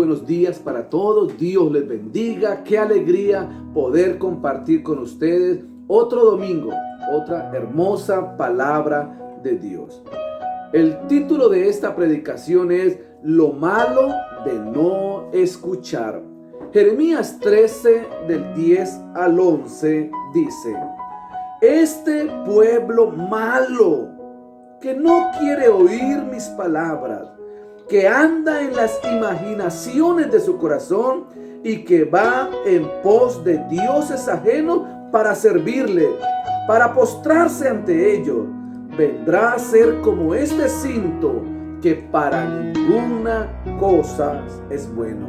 buenos días para todos. Dios les bendiga. Qué alegría poder compartir con ustedes otro domingo, otra hermosa palabra de Dios. El título de esta predicación es Lo malo de no escuchar. Jeremías 13 del 10 al 11 dice: Este pueblo malo que no quiere oír mis palabras, que anda en las imaginaciones de su corazón y que va en pos de dioses ajenos para servirle, para postrarse ante ellos, vendrá a ser como este cinto que para ninguna cosa es bueno.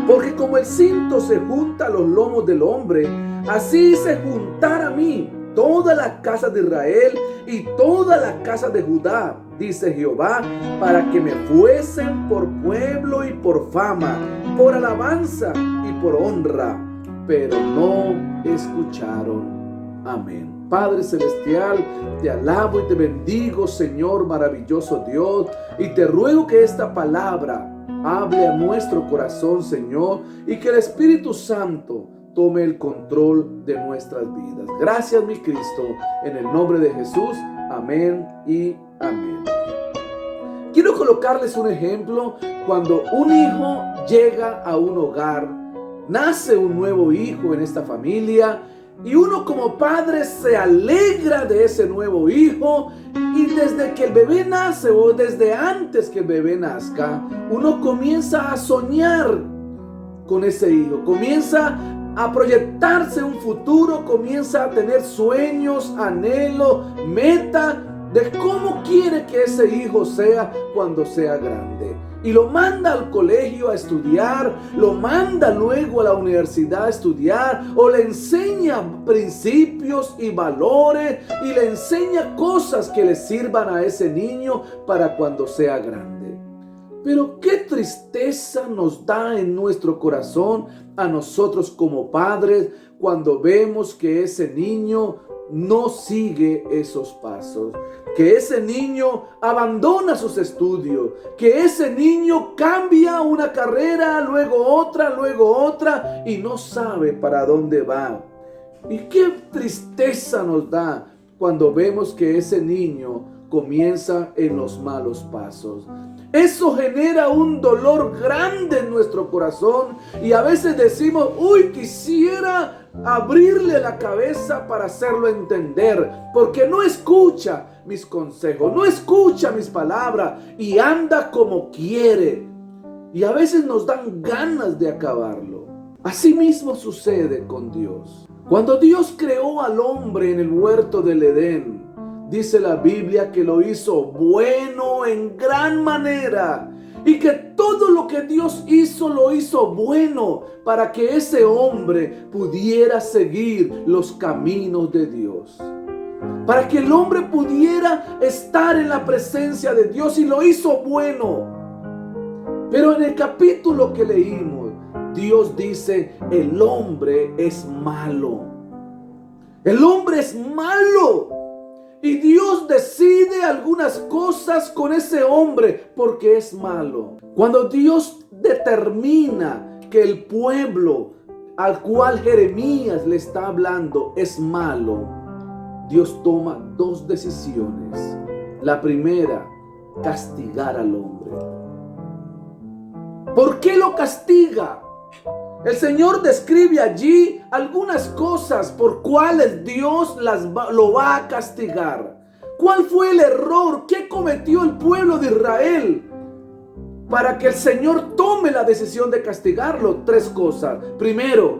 Porque como el cinto se junta a los lomos del hombre, así se juntará a mí toda la casa de Israel y toda la casa de Judá, dice Jehová, para que me fuesen por pueblo y por fama, por alabanza y por honra, pero no escucharon. Amén. Padre celestial, te alabo y te bendigo, Señor maravilloso Dios, y te ruego que esta palabra hable a nuestro corazón, Señor, y que el Espíritu Santo tome el control de nuestras vidas. Gracias, mi Cristo, en el nombre de Jesús. Amén y amén. Quiero colocarles un ejemplo. Cuando un hijo llega a un hogar, nace un nuevo hijo en esta familia, y uno como padre se alegra de ese nuevo hijo, y desde que el bebé nace o desde antes que el bebé nazca, uno comienza a soñar con ese hijo, comienza a proyectarse un futuro, comienza a tener sueños, anhelo, meta de cómo quiere que ese hijo sea cuando sea grande. Y lo manda al colegio a estudiar, lo manda luego a la universidad a estudiar, o le enseña principios y valores, y le enseña cosas que le sirvan a ese niño para cuando sea grande. Pero qué tristeza nos da en nuestro corazón a nosotros como padres cuando vemos que ese niño no sigue esos pasos, que ese niño abandona sus estudios, que ese niño cambia una carrera, luego otra y no sabe para dónde va. Y qué tristeza nos da cuando vemos que ese niño comienza en los malos pasos. Eso genera un dolor grande en nuestro corazón, y a veces decimos: uy, quisiera abrirle la cabeza para hacerlo entender, porque no escucha mis consejos, no escucha mis palabras y anda como quiere. Y a veces nos dan ganas de acabarlo. Así mismo sucede con Dios. Cuando Dios creó al hombre en el huerto del Edén, dice la Biblia que lo hizo bueno en gran manera, y que todo lo que Dios hizo lo hizo bueno para que ese hombre pudiera seguir los caminos de Dios, para que el hombre pudiera estar en la presencia de Dios, y lo hizo bueno. Pero en el capítulo que leímos, Dios dice: el hombre es malo. El hombre es malo. Y Dios decide algunas cosas con ese hombre porque es malo. Cuando Dios determina que el pueblo al cual Jeremías le está hablando es malo, Dios toma dos decisiones. La primera, castigar al hombre. ¿Por qué lo castiga? El Señor describe allí algunas cosas por cuales Dios lo va a castigar. ¿Cuál fue el error que cometió el pueblo de Israel para que el Señor tome la decisión de castigarlo? Tres cosas. Primero,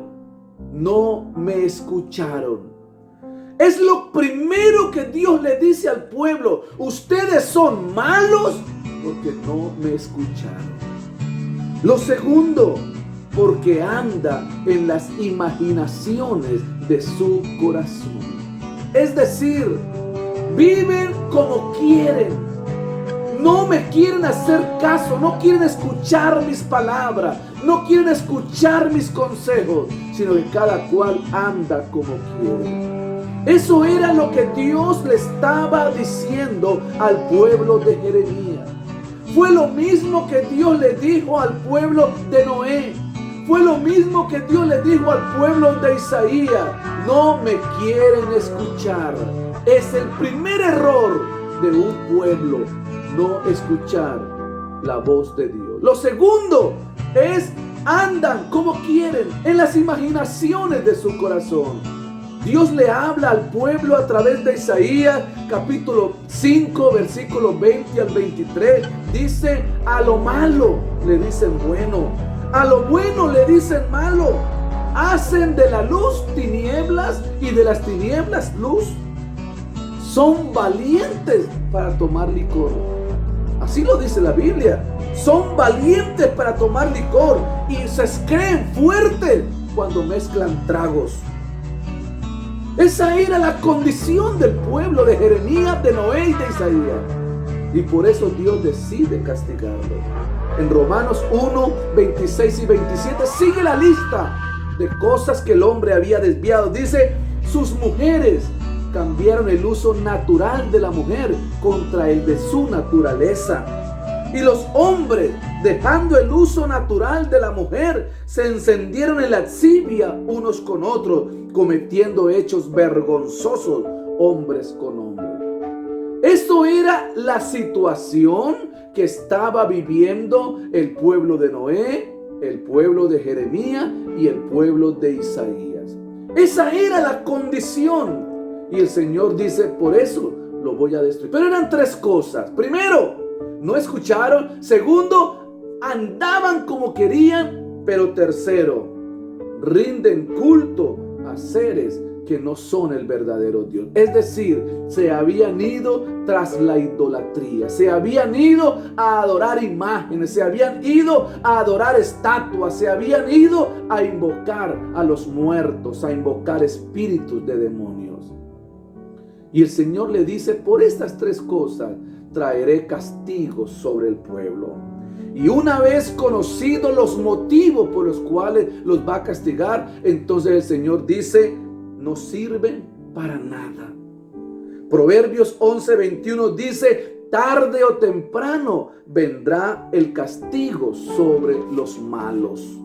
no me escucharon. Es lo primero que Dios le dice al pueblo: ustedes son malos porque no me escucharon. Lo segundo, porque anda en las imaginaciones de su corazón. Es decir, viven como quieren. No me quieren hacer caso, no quieren escuchar mis palabras, no quieren escuchar mis consejos, sino que cada cual anda como quiere. Eso era lo que Dios le estaba diciendo al pueblo de Jeremías. Fue lo mismo que Dios le dijo al pueblo de Noé. Fue lo mismo que Dios le dijo al pueblo de Isaías. No me quieren escuchar. Es el primer error de un pueblo, no escuchar la voz de Dios. Lo segundo es, andan como quieren en las imaginaciones de su corazón. Dios le habla al pueblo a través de Isaías capítulo 5 versículos 20 al 23. Dice, a lo malo le dicen bueno, a lo bueno le dicen malo. Hacen de la luz tinieblas y de las tinieblas luz. Son valientes para tomar licor. Así lo dice la Biblia. Son valientes para tomar licor y se creen fuertes cuando mezclan tragos. Esa era la condición del pueblo de Jeremías, de Noé y de Isaías. Y por eso Dios decide castigarlo. En Romanos 1, 26 y 27 sigue la lista de cosas que el hombre había desviado. Dice, sus mujeres cambiaron el uso natural de la mujer contra el de su naturaleza. Y los hombres, dejando el uso natural de la mujer, se encendieron en lascivia unos con otros, cometiendo hechos vergonzosos hombres con hombres. Esto era la situación que estaba viviendo el pueblo de Noé, el pueblo de Jeremías y el pueblo de Isaías. Esa era la condición. Y el Señor dice, por eso lo voy a destruir. Pero eran tres cosas. Primero, no escucharon. Segundo, andaban como querían. Pero tercero, rinden culto a seres que no son el verdadero Dios. Es decir, se habían ido tras la idolatría. Se habían ido a adorar imágenes. Se habían ido a adorar estatuas. Se habían ido a invocar a los muertos, a invocar espíritus de demonios. Y el Señor le dice, por estas tres cosas traeré castigos sobre el pueblo. Y una vez conocidos los motivos por los cuales los va a castigar, entonces el Señor dice, no sirven para nada. Proverbios 11:21 dice, tarde o temprano vendrá el castigo sobre los malos.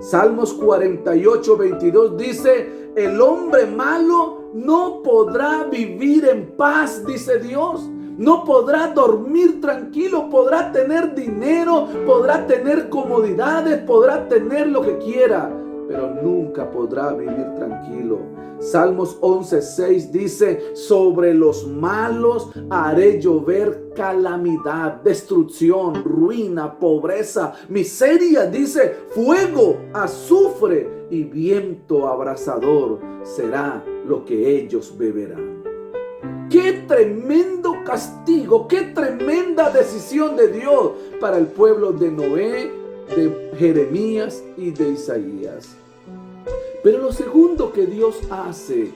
Salmos 48:22 dice, el hombre malo no podrá vivir en paz, dice Dios. No podrá dormir tranquilo, podrá tener dinero, podrá tener comodidades, podrá tener lo que quiera, pero nunca podrá vivir tranquilo. Salmos 11:6 dice, sobre los malos haré llover calamidad, destrucción, ruina, pobreza, miseria, dice, fuego, azufre y viento abrasador será lo que ellos beberán. Qué tremendo castigo, qué tremenda decisión de Dios para el pueblo de Noé, de Jeremías y de Isaías. Pero lo segundo que Dios hace,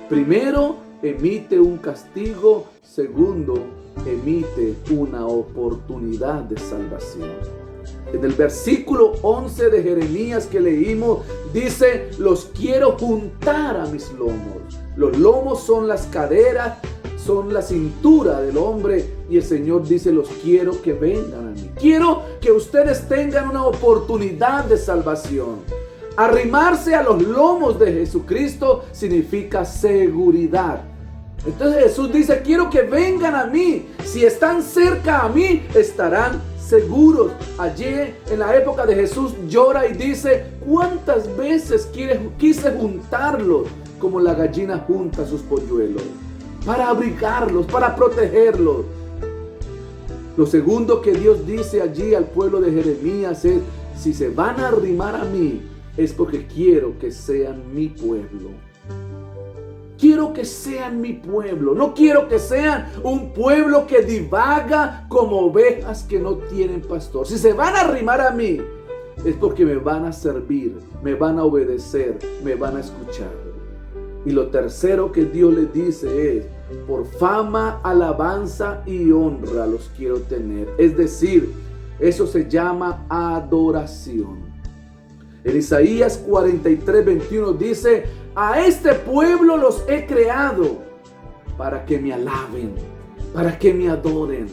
primero emite un castigo, segundo emite una oportunidad de salvación. En el versículo 11 de Jeremías que leímos, dice, los quiero juntar a mis lomos. Los lomos son las caderas, son la cintura del hombre, y el Señor dice, los quiero que vengan a mí. Quiero que ustedes tengan una oportunidad de salvación. Arrimarse a los lomos de Jesucristo significa seguridad. Entonces Jesús dice, quiero que vengan a mí. Si están cerca a mí, estarán seguros. Allí en la época de Jesús llora y dice, ¿cuántas veces quise juntarlos como la gallina junta sus polluelos? Para abrigarlos, para protegerlos. Lo segundo que Dios dice allí al pueblo de Jeremías es, si se van a arrimar a mí, es porque quiero que sean mi pueblo. Quiero que sean mi pueblo. No quiero que sean un pueblo que divaga como ovejas que no tienen pastor. Si se van a arrimar a mí, es porque me van a servir, me van a obedecer, me van a escuchar. Y lo tercero que Dios les dice es, por fama, alabanza y honra los quiero tener. Es decir, eso se llama adoración. En Isaías 43:21 dice, a este pueblo los he creado para que me alaben, para que me adoren.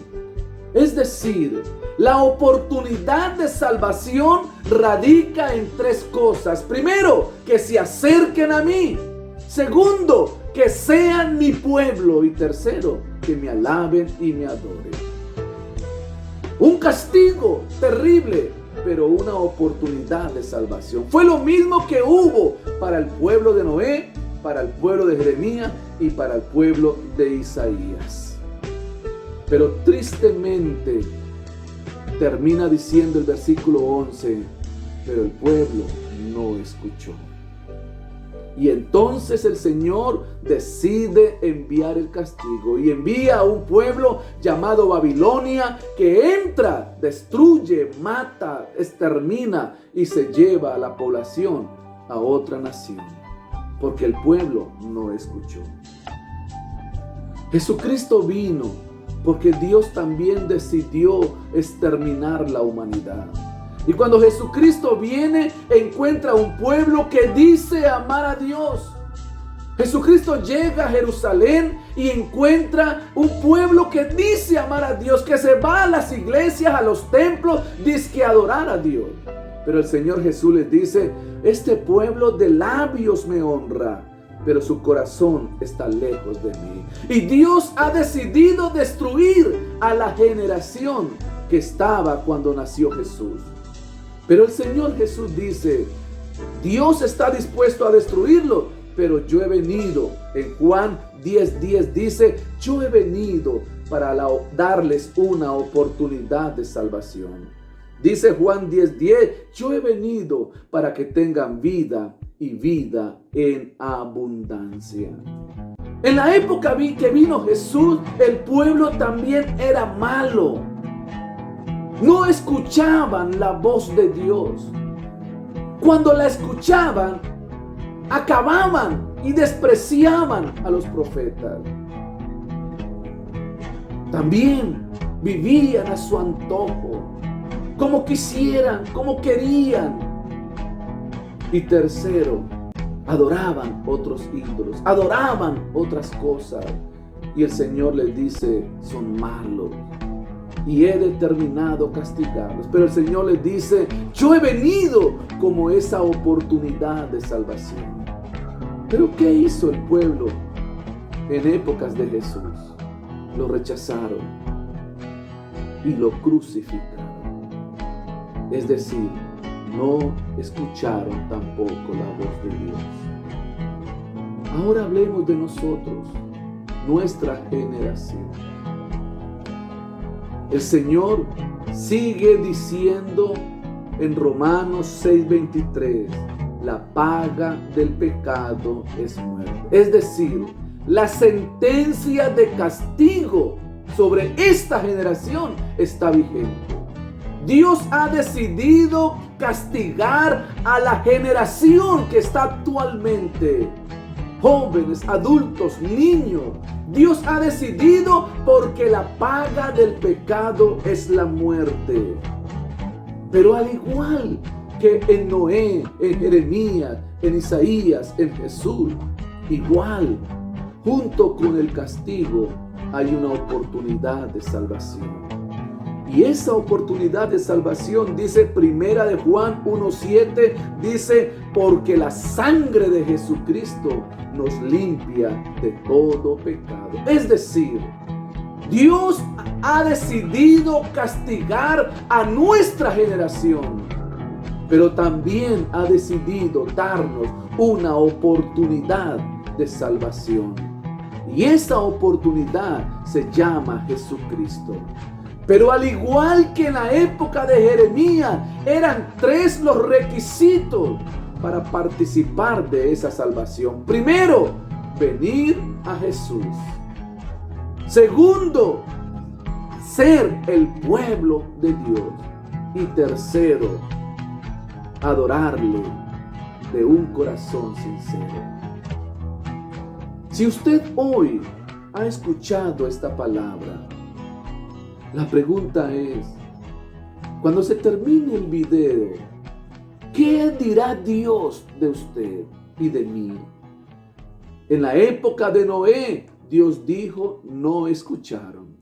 Es decir, La oportunidad de salvación radica en tres cosas. Primero, que se acerquen a mí. Segundo, que sean mi pueblo. Y tercero, que me alaben y me adoren. Un castigo terrible, pero una oportunidad de salvación. Fue lo mismo que hubo para el pueblo de Noé, para el pueblo de Jeremías y para el pueblo de Isaías. Pero tristemente termina diciendo el versículo 11, pero el pueblo no escuchó. Y entonces el Señor decide enviar el castigo y envía a un pueblo llamado Babilonia que entra, destruye, mata, extermina y se lleva a la población a otra nación, porque el pueblo no escuchó. Jesucristo vino porque Dios también decidió exterminar la humanidad. Y cuando Jesucristo viene, encuentra un pueblo que dice amar a Dios. Jesucristo llega a Jerusalén y encuentra un pueblo que dice amar a Dios, que se va a las iglesias, a los templos, dice adorar a Dios. Pero el Señor Jesús les dice, este pueblo de labios me honra, pero su corazón está lejos de mí. Y Dios ha decidido destruir a la generación que estaba cuando nació Jesús. Pero el Señor Jesús dice, Dios está dispuesto a destruirlo, pero yo he venido, en Juan 10:10 dice, yo he venido para darles una oportunidad de salvación. Dice Juan 10:10, yo he venido para que tengan vida y vida en abundancia. En la época que vino Jesús, el pueblo también era malo. No escuchaban la voz de Dios. Cuando la escuchaban, acababan y despreciaban a los profetas. También vivían a su antojo, como quisieran, como querían. Y tercero, adoraban otros ídolos, adoraban otras cosas. Y el Señor les dice, son malos y he determinado castigarlos. Pero el Señor les dice, yo he venido como esa oportunidad de salvación. Pero ¿qué hizo el pueblo en épocas de Jesús? Lo rechazaron y lo crucificaron. Es decir, no escucharon tampoco la voz de Dios. Ahora hablemos de nosotros, nuestra generación. El Señor sigue diciendo en Romanos 6:23, la paga del pecado es muerte. Es decir, la sentencia de castigo sobre esta generación está vigente. Dios ha decidido castigar a la generación que está actualmente. Jóvenes, adultos, niños. Dios ha decidido porque la paga del pecado es la muerte. Pero al igual que en Noé, en Jeremías, en Isaías, en Jesús, igual, junto con el castigo, hay una oportunidad de salvación. Y esa oportunidad de salvación, dice Primera de Juan 1:7, dice, porque la sangre de Jesucristo nos limpia de todo pecado. Es decir, Dios ha decidido castigar a nuestra generación, pero también ha decidido darnos una oportunidad de salvación. Y esa oportunidad se llama Jesucristo. Pero al igual que en la época de Jeremías, eran 3 los requisitos para participar de esa salvación. Primero, venir a Jesús. Segundo, ser el pueblo de Dios. Y tercero, adorarle de un corazón sincero. Si usted hoy ha escuchado esta palabra, la pregunta es, cuando se termine el video, ¿qué dirá Dios de usted y de mí? En la época de Noé, Dios dijo, no escucharon.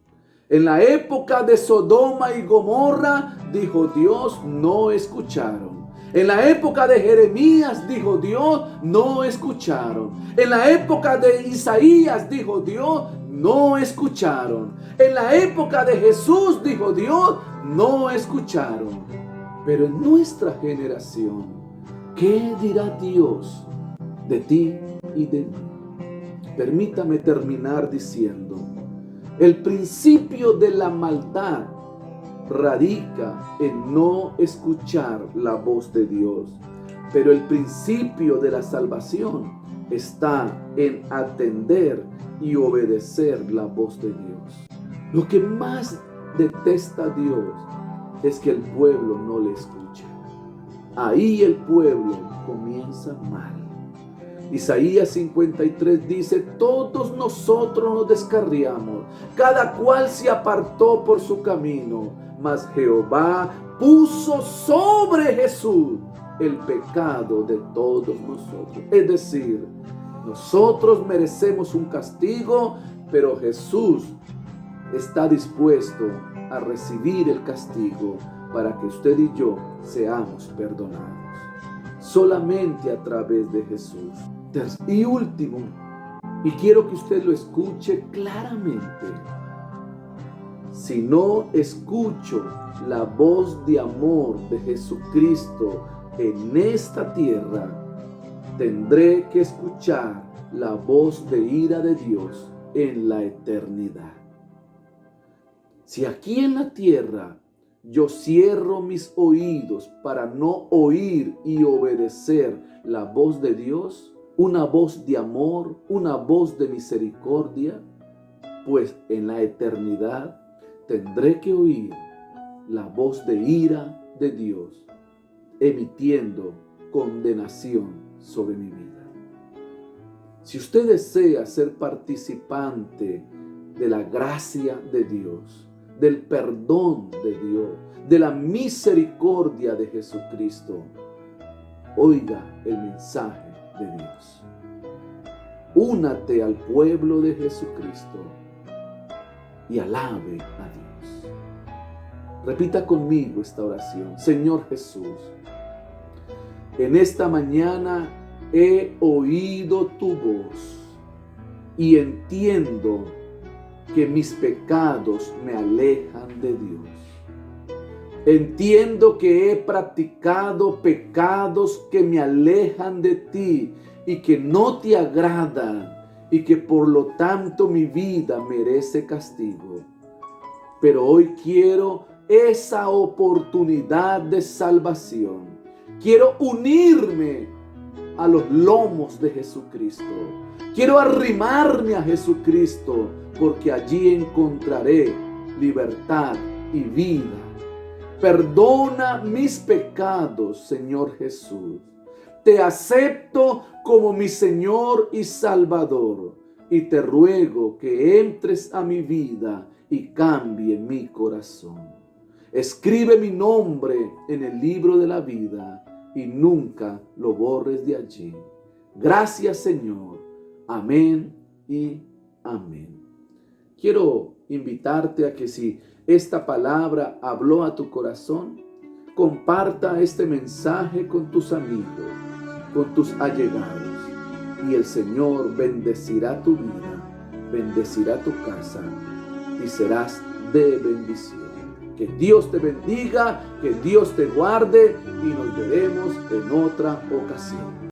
En la época de Sodoma y Gomorra, dijo Dios, no escucharon. En la época de Jeremías, dijo Dios, no escucharon. En la época de Isaías, dijo Dios, no escucharon. En la época de Jesús, dijo Dios, no escucharon. Pero en nuestra generación, ¿qué dirá Dios de ti y de mí? Permítame terminar diciendo, el principio de la maldad radica en no escuchar la voz de Dios, pero el principio de la salvación está en atender y obedecer la voz de Dios. Lo que más detesta Dios es que el pueblo no le escuche. Ahí el pueblo comienza mal. Isaías 53 dice, todos nosotros nos descarriamos, cada cual se apartó por su camino, mas Jehová puso sobre Jesús el pecado de todos nosotros. Es decir, nosotros merecemos un castigo, pero Jesús está dispuesto a recibir el castigo para que usted y yo seamos perdonados. Solamente a través de Jesús. Y último, y quiero que usted lo escuche claramente, si no escucho la voz de amor de Jesucristo en esta tierra, tendré que escuchar la voz de ira de Dios en la eternidad. Si aquí en la tierra yo cierro mis oídos para no oír y obedecer la voz de Dios, una voz de amor, una voz de misericordia, pues en la eternidad tendré que oír la voz de ira de Dios, emitiendo condenación sobre mi vida. Si usted desea ser participante de la gracia de Dios, del perdón de Dios, de la misericordia de Jesucristo, oiga el mensaje de Dios. Únate al pueblo de Jesucristo y alabe a Dios. Repita conmigo esta oración. Señor Jesús, en esta mañana he oído tu voz y entiendo que mis pecados me alejan de Dios. Entiendo que he practicado pecados que me alejan de ti y que no te agradan y que por lo tanto mi vida merece castigo. Pero hoy quiero esa oportunidad de salvación. Quiero unirme a los lomos de Jesucristo. Quiero arrimarme a Jesucristo porque allí encontraré libertad y vida. Perdona mis pecados, Señor Jesús. Te acepto como mi Señor y Salvador y te ruego que entres a mi vida y cambie mi corazón. Escribe mi nombre en el libro de la vida y nunca lo borres de allí. Gracias, Señor. Amén y amén. Quiero invitarte a que si esta palabra habló a tu corazón, comparta este mensaje con tus amigos, con tus allegados, y el Señor bendecirá tu vida, bendecirá tu casa y serás de bendición. Que Dios te bendiga, que Dios te guarde y nos veremos en otra ocasión.